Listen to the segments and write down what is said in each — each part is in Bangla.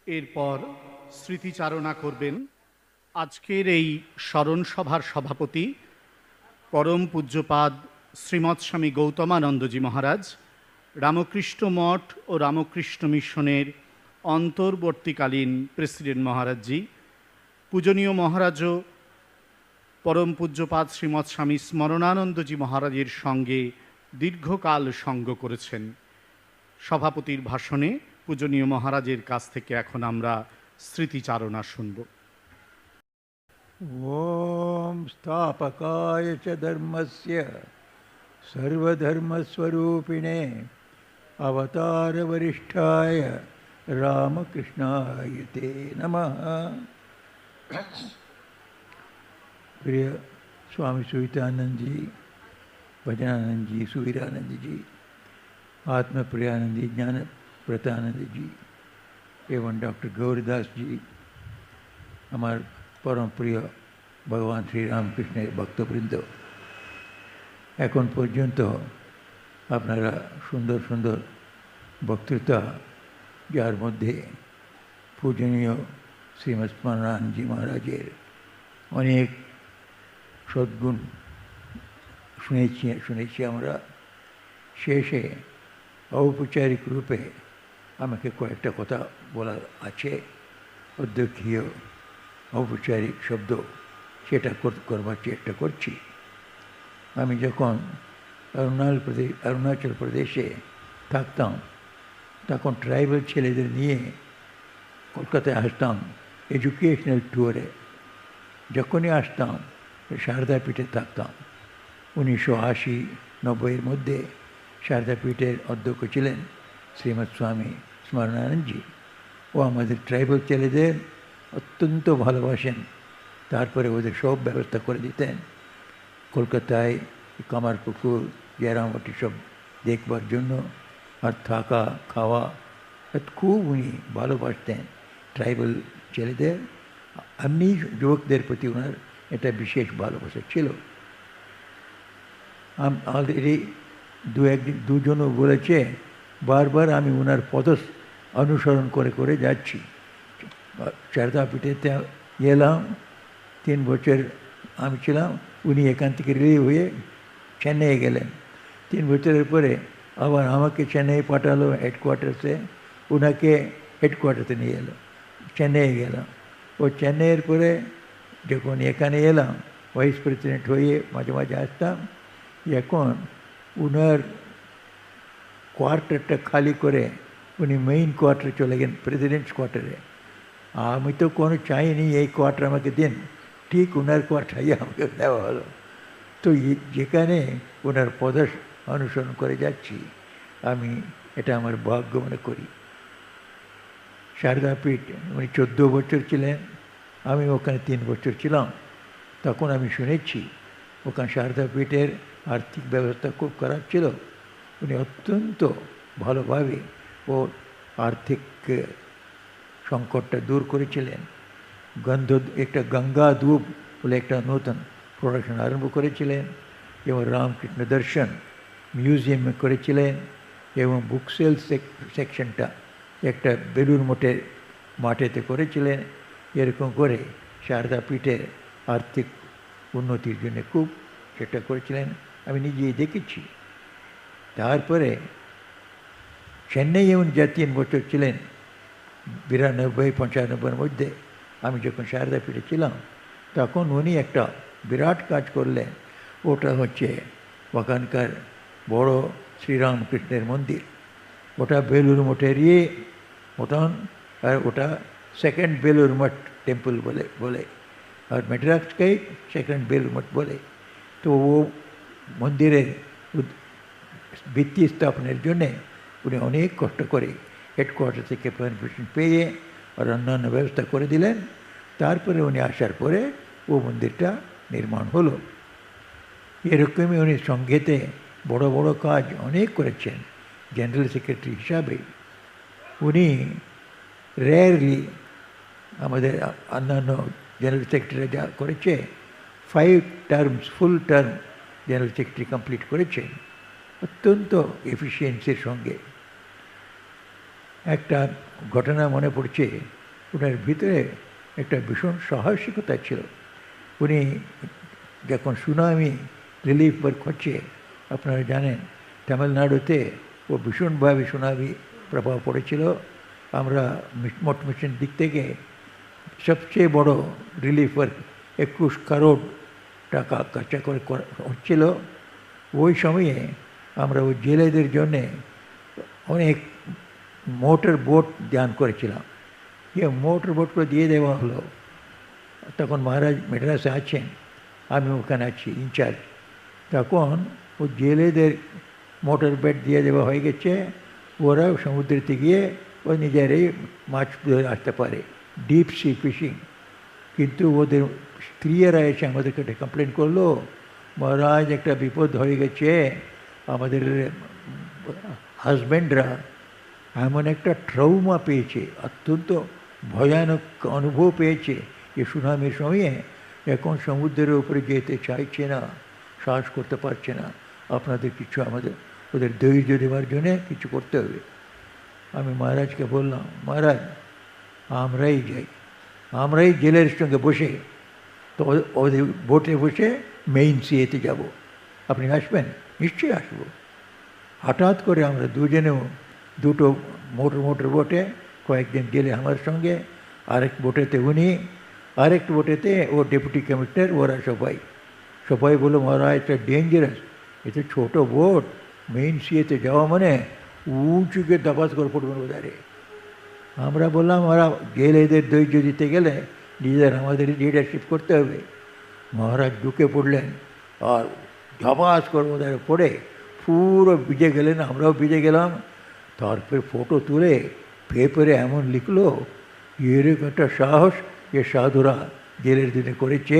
এরপর স্মৃতিচারণা করবেন আজকের এই স্মরণ সভার সভাপতি পরম পূজ্যপাদ শ্রীমৎ স্বামী গৌতমানন্দজি মহারাজ, রামকৃষ্ণ মঠ ও রামকৃষ্ণ মিশনের অন্তর্বর্তীকালীন প্রেসিডেন্ট মহারাজজি, পূজনীয় মহারাজও পরম পূজ্যপাদ শ্রীমৎ স্বামী স্মরণানন্দজি মহারাজের সঙ্গে দীর্ঘকাল সঙ্গ করেছেন। সভাপতির ভাষণে পূজনীয় মহারাজের কাছ থেকে এখন আমরা স্মৃতিচারণা শুনব। ওম স্থাপকায় চ ধর্মস্য সর্বধর্মস্বরূপিণে অবতার বরিষ্ঠায় রামকৃষ্ণায় তে নমঃ। प्रिय स्वामी सुवितानंद जी, भजनानंद जी, सुवीरानंद जी, आत्मप्रियानंद जी, ज्ञान प्रतानंद जी एवं डॉक्टर गौरीदास जी, हमारे परम प्रिय भगवान श्री रामकृष्णের ভক্তবৃন্দ, এখন পর্যন্ত আপনারা সুন্দর সুন্দর বক্তৃতা, যার মধ্যে পূজনীয় শ্রীমৎ স্মরণানন্দজি মহারাজের অনেক সদ্গুণ শুনেছি আমরা। শেষে ঔপচারিক রূপে আমাকে কয়েকটা কথা বলার আছে, অধ্যক্ষীয় ঔপচারিক শব্দ, সেটা করবার চেষ্টা করছি। আমি যখন অরুণাচল প্রদেশে থাকতাম, তখন ট্রাইবাল ছেলেদের নিয়ে কলকাতায় আসতাম এডুকেশনাল ট্যুরে। যখনই আসতাম শারদাপীঠে থাকতাম। 1980-90-এর মধ্যে শারদাপীঠের অধ্যক্ষ ছিলেন শ্রীমৎ স্বামী স্মরণানন্দজি। ও আমাদের ট্রাইবাল ছেলেদের অত্যন্ত ভালোবাসেন, তারপরে ওদের সব ব্যবস্থা করে দিতেন। কলকাতায় কামারপুকুর, জয়রামবাটি সব দেখবার জন্য, আর থাকা খাওয়া খুব উনি ভালোবাসতেন ট্রাইবাল ছেলেদের। এমনি যুবকদের প্রতি ওনার এটা বিশেষ ভালোবাসা ছিল। অলরেডি দুজনও বলেছে, বারবার আমি ওনার পদ অনুসরণ করে করে যাচ্ছি। শারদাপীঠেতে এলাম, 3 বছর আমি ছিলাম, উনি এখান থেকে রিলিভ হয়ে চেন্নাইয়ে গেলেন। 3 বছরের পরে আবার আমাকে চেন্নাই পাঠালো হেডকোয়ার্টার্সে, ওনাকে হেডকোয়ার্টার্সে নিয়ে এলো, চেন্নাইয়ে গেলাম। ও চেন্নাইয়ের পরে যখন এখানে এলাম, ভাইস প্রেসিডেন্ট হয়ে মাঝে মাঝে আসতাম। এখন ওনার কোয়ার্টারটা খালি করে উনি মেইন কোয়ার্টারে চলে গেলেন, প্রেসিডেন্টস কোয়ার্টারে। আমি তো কোনো চাইনি এই কোয়ার্টার আমাকে দিন, ঠিক ওনার কোয়ার্টারই আমাকে দেওয়া হলো। তো যেখানে ওনার পদ অনুসরণ করে যাচ্ছি, আমি এটা আমার ভাগ্য মনে করি। শারদাপীঠ উনি 14 বছর ছিলেন, আমি ওখানে 3 বছর ছিলাম। তখন আমি শুনেছি ওখানে শারদাপীঠের আর্থিক ব্যবস্থা খুব খারাপ ছিল। উনি অত্যন্ত ভালোভাবে ও আর্থিক সংকটটা দূর করেছিলেন। একটা গঙ্গা ধূপ বলে একটা নতুন প্রোডাকশন আরম্ভ করেছিলেন, এবং রামকৃষ্ণ দর্শন মিউজিয়াম করেছিলেন, এবং বুক সেল সেকশনটা একটা বেলুর মঠের মাঠেতে করেছিলেন। এরকম করে শারদাপীঠের আর্থিক উন্নতির জন্য খুব চেষ্টা করেছিলেন, আমি নিজেই দেখেছি। তারপরে চেন্নাইয়ে উনি যা 3 বছর ছিলেন, 92-95-এর মধ্যে, আমি যখন শারদাপীঠে ছিলাম, তখন উনি একটা বিরাট কাজ করলেন। ওটা হচ্ছে ওখানকার বড় শ্রীরামকৃষ্ণের মন্দির। ওটা বেলুর মঠেরই মতন, আর ওটা সেকেন্ড বেলুর মঠ টেম্পল বলে, আর মেড্রাসকেই সেকেন্ড বেলুর মঠ বলে। তো ও মন্দিরের ভিত্তি স্থাপনের জন্যে উনি অনেক কষ্ট করে হেডকোয়ার্টার থেকে পারমিশন পেয়ে আর অন্যান্য ব্যবস্থা করে দিলেন। তারপরে উনি আসার পরে ও মন্দিরটা নির্মাণ হলো। এরকমই উনি সংঘেতে বড় বড় কাজ অনেক করেছেন। জেনারেল সেক্রেটারি হিসাবে উনি রেয়ারলি, আমাদের অন্যান্য জেনারেল সেক্রেটারি যা করেছে, 5 টার্মস, ফুল টার্ম জেনারেল সেক্রেটারি কমপ্লিট করেছেন অত্যন্ত এফিসিয়েন্সির সঙ্গে। একটা ঘটনা মনে পড়ছে, ওনার ভিতরে একটা ভীষণ সাহসিকতা ছিল। উনি যখন সুনামি রিলিফ ওয়ার্ক হচ্ছে, আপনারা জানেন তামিলনাড়ুতে ও ভীষণভাবে সুনামি প্রভাব পড়েছিল। আমরা মঠ মিশন দিক থেকে সবচেয়ে বড় রিলিফ ওয়ার্ক 21 কারোড় টাকা খরচা করে হচ্ছিল। ওই সময়ে আমরা ওই জেলেদের জন্যে অনেক মোটর বোট দান করেছিলাম। মোটর বোটগুলো দিয়ে দেওয়া হলো। তখন মহারাজ মেড্রাসে আছেন, আমি ওখানে আছি ইনচার্জ। তখন ও জেলেদের মোটর বোট দিয়ে দেওয়া হয়ে গেছে, ওরা সমুদ্রেতে গিয়ে ও নিজেরাই মাছ ধরে আসতে পারে, ডিপ সি ফিশিং। কিন্তু ওদের স্ত্রীরা এসে আমাদেরকে কমপ্লেন করলো, মহারাজ একটা বিপদ হয়ে গেছে, আমাদের হাজব্যান্ডরা এমন একটা ট্রৌমা পেয়েছে, অত্যন্ত ভয়ানক অনুভব পেয়েছে যে সুনামির সময়ে এখন সমুদ্রের উপরে যেতে চাইছে না, সাহস করতে পারছে না। আপনাদের কিছু আমাদের ওদের ধৈর্য দেওয়ার জন্যে কিছু করতে হবে। আমি মহারাজকে বললাম, মহারাজ আমরাই যাই, আমরাই জেলের সঙ্গে বসে তো ওদের বোটে বসে মেইন সিয়েতে যাব, আপনি আসবেন? নিশ্চয়ই আসবো। হঠাৎ করে আমরা দুজনেও দুটো মোটর বোটে, কয়েকজন গেলে আমার সঙ্গে, আরেক বোটেতে উনি, আরেক বোটেতে ও ডেপুটি কমিশনার, ওরা সবাই বললো, মহারাজ এটা ডেঞ্জারাস, এটা ছোটো বোট, মেইন সিয়েতে যাওয়া মানে উঁচুকে দাবাজ করে পড়বেন ওধারে। আমরা বললাম, ওরা জেলেদের ধৈর্য দিতে গেলে নিজেদের আমাদের লিডারশিপ করতে হবে। মহারাজ ঢুকে পড়লেন আর ঝপাস করে ওদের পড়ে পুরো ভিজে গেলেন, আমরাও ভিজে গেলাম। তারপরে ফটো তুলে পেপারে এমন লিখলো, এরকম একটা সাহস যে সাধুরা জেলের দিনে করেছে,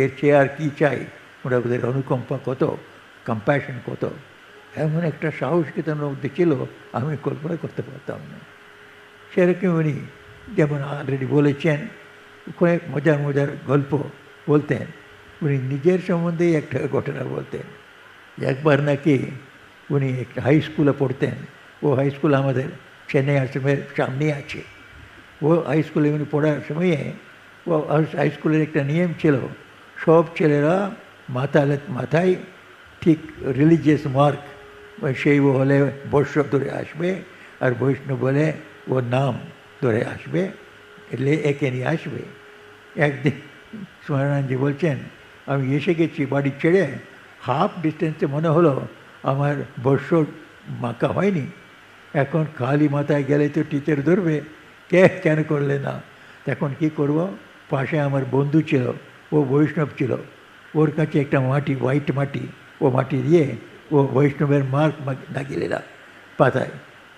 এর চেয়ে আর কী চাই। ওরা ওদের অনুকম্পা কত, কম্প্যাশন কত, এমন একটা সাহস কি তার মধ্যে ছিল আমি কল্পনা করতে পারতাম না। সেরকম উনি যেমন অলরেডি বলেছেন, কয়েক মজার গল্প বলতেন। উনি নিজের সম্বন্ধেই একটা ঘটনা বলতেন। একবার নাকি উনি একটা হাই স্কুলে পড়তেন, ও হাই স্কুল আমাদের চেন্নাই আশ্রমের সামনে আছে। ও হাই স্কুলে উনি পড়ার সময়ে ও হাই স্কুলের একটা নিয়ম ছিল, সব ছেলেরা মাথায় ঠিক রিলিজিয়াস মার্ক, সেই ও হলে বৈষ্ণব ধরে আসবে, আর বৈষ্ণব বলে ওর নাম ধরে আসবে, এলে একে নিয়ে আসবে। একদিন সুমারানন্দজি বলছেন, আমি এসে গেছি বাড়ি ছেড়ে, হাফ ডিস্টেন্সে মনে হলো আমার বর্ষ মাখা হয়নি। এখন খালি মাথায় গেলে তো টিচার ধরবে, কেন করলে না। তখন কি করব, পাশে আমার বন্ধু ছিল, ও বৈষ্ণব ছিল, ওর কাছে একটা মাটি, হোয়াইট মাটি, ও মাটি দিয়ে ও বৈষ্ণবের মার্ক লাগিয়ে দিলাম পাতায়।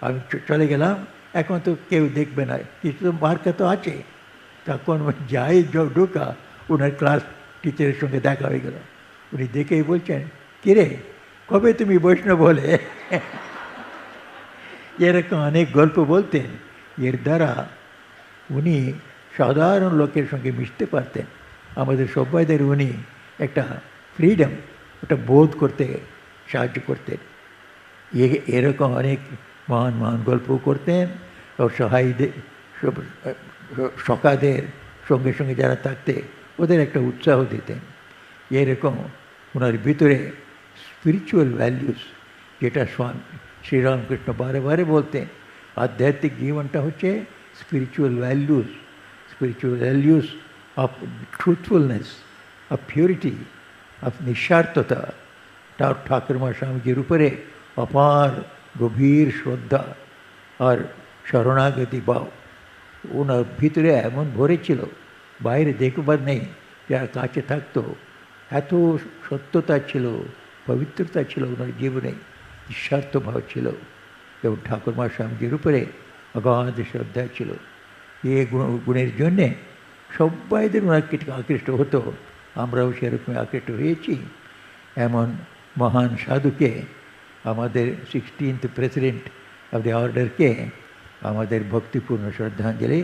আমি চলে গেলাম, এখন তো কেউ দেখবে না, কিছু তো মার্কা তো আছে। তখন যাই ঢোকা, ওনার ক্লাস টিচারের সঙ্গে দেখা হয়ে গেল। উনি দেখেই বলছেন, কিরে কবে তুমি বৈষ্ণব হলে? এরকম অনেক গল্প বলতেন। এর দ্বারা উনি সাধারণ লোকের সঙ্গে মিশতে পারতেন। আমাদের সবাইদের উনি একটা ফ্রিডম, একটা বোধ করতে সাহায্য করতেন। এরকম অনেক মহান গল্প করতেন। ও সখাদের সঙ্গে যারা থাকতে ওদের একটা উৎসাহ দিতেন। এরকম ওনার ভিতরে স্পিরিচুয়াল ভ্যালিউস, যেটা শ্রীরামকৃষ্ণ বারে বলতেন, আধ্যাত্মিক জীবনটা হচ্ছে spiritual values of truthfulness, of purity, of নিঃস্বার্থতা। ঠাকুরমা স্বামীজির উপরে অপার গভীর শ্রদ্ধা আর শরণাগতি ভাব ওনার ভিতরে এমন ভরে ছিল, বাইরে দেখবার নেই। যারা কাছে থাকতো, এত সত্যতা ছিল, পবিত্রতা ছিল ওনার জীবনে, নিঃস্বার্থ ভাব ছিল, এবং ঠাকুরমা স্বামীজির উপরে অগাধ শ্রদ্ধা ছিল। এই গুণের জন্যে সবাইদের ওনার আকৃষ্ট হতো, আমরাও সেরকম আকৃষ্ট হয়েছি। এমন মহান সাধুকে, আমাদের 16th প্রেসিডেন্ট অফ দ্য অর্ডারকে আমাদের ভক্তিপূর্ণ শ্রদ্ধাঞ্জলি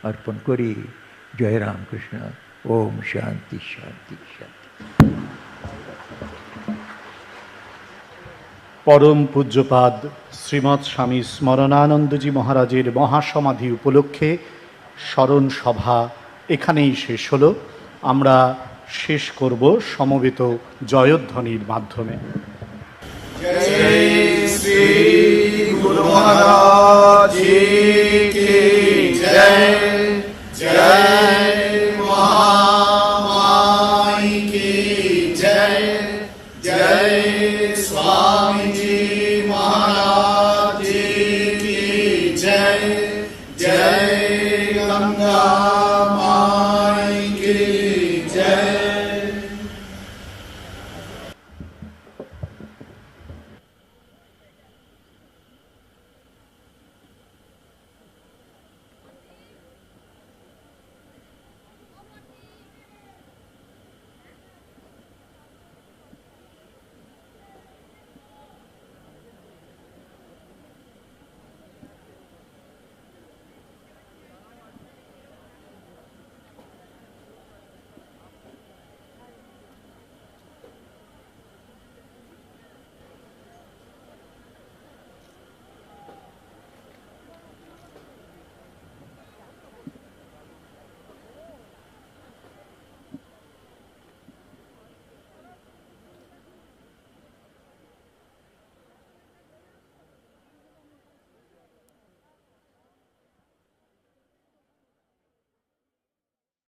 অর্পণ করি। জয় রামকৃষ্ণ। ওম শান্তি শান্তি শান্তি। পরম পূজ্যপাদ শ্রীমৎ স্বামী স্মরণানন্দজি মহারাজের মহাসমাধি উপলক্ষে স্মরণ সভা এখানেই শেষ হলো। আমরা শেষ করব সমবেত জয়ধ্বনির মাধ্যমে। जय श्री गुरु महाराज जी की जय। जय महामाई की जय। जय स्वामी जी महाराज जी की जय। जय गंगा